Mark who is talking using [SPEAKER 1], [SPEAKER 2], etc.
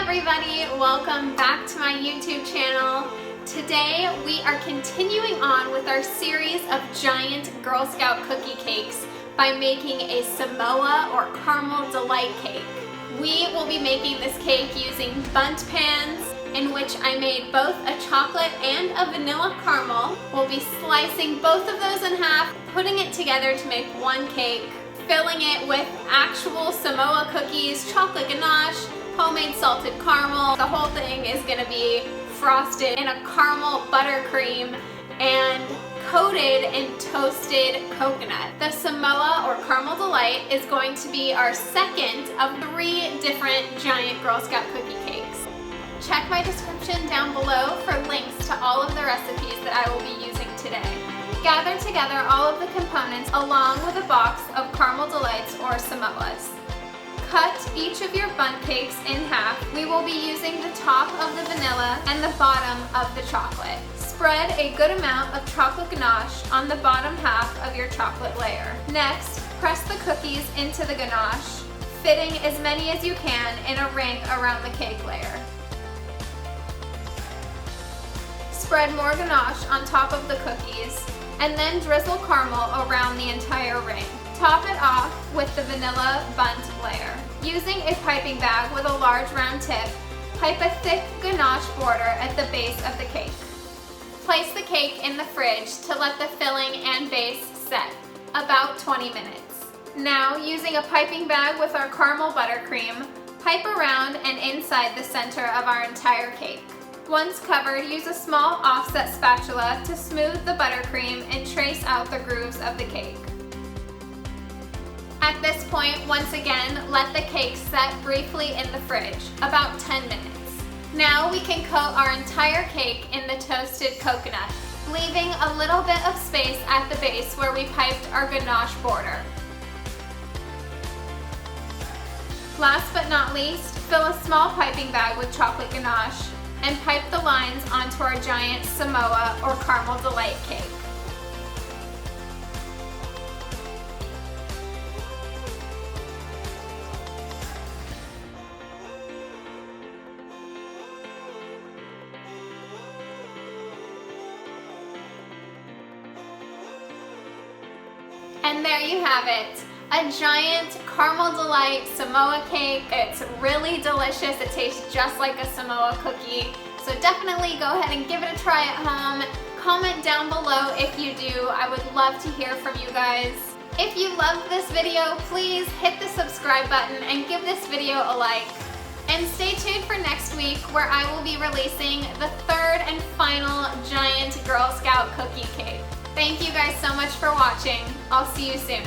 [SPEAKER 1] everybody, welcome back to my YouTube channel. Today we are continuing on with our series of giant Girl Scout cookie cakes by making a Samoa or caramel delight cake. We will be making this cake using Bundt pans in which I made both a chocolate and a vanilla caramel. We'll be slicing both of those in half, putting it together to make one cake, filling it with actual Samoa cookies, chocolate ganache, homemade salted caramel. The whole thing is going to be frosted in a caramel buttercream and coated in toasted coconut. The Samoa or caramel delight is going to be our second of 3 different giant Girl Scout cookie cakes. Check my description down below for links to all of the recipes that I will be using today. Gather together all of the components along with a box of caramel delights or Samoas. Cut each of your Bundt cakes in half. We will be using the top of the vanilla and the bottom of the chocolate. Spread a good amount of chocolate ganache on the bottom half of your chocolate layer. Next, press the cookies into the ganache, fitting as many as you can in a ring around the cake layer. Spread more ganache on top of the cookies, and then drizzle caramel around the entire ring. Top it off with the vanilla Bundt layer. Using a piping bag with a large round tip, pipe a thick ganache border at the base of the cake. Place the cake in the fridge to let the filling and base set, about 20 minutes. Now, using a piping bag with our caramel buttercream, pipe around and inside the center of our entire cake. Once covered, use a small offset spatula to smooth the buttercream and trace out the grooves of the cake. At this point, once again, let the cake set briefly in the fridge, about 10 minutes. Now we can coat our entire cake in the toasted coconut, leaving a little bit of space at the base where we piped our ganache border. Last but not least, fill a small piping bag with chocolate ganache and pipe the lines onto our giant Samoa or caramel delight cake. And there you have it, a giant caramel delight Samoa cake. It's really delicious. It tastes just like a Samoa cookie. So definitely go ahead and give it a try at home. Comment down below if you do. I would love to hear from you guys. If you loved this video, please hit the subscribe button and give this video a like. And stay tuned for next week where I will be releasing the 3rd and final giant Girl Scout cookie cake. Thank you guys so much for watching. I'll see you soon.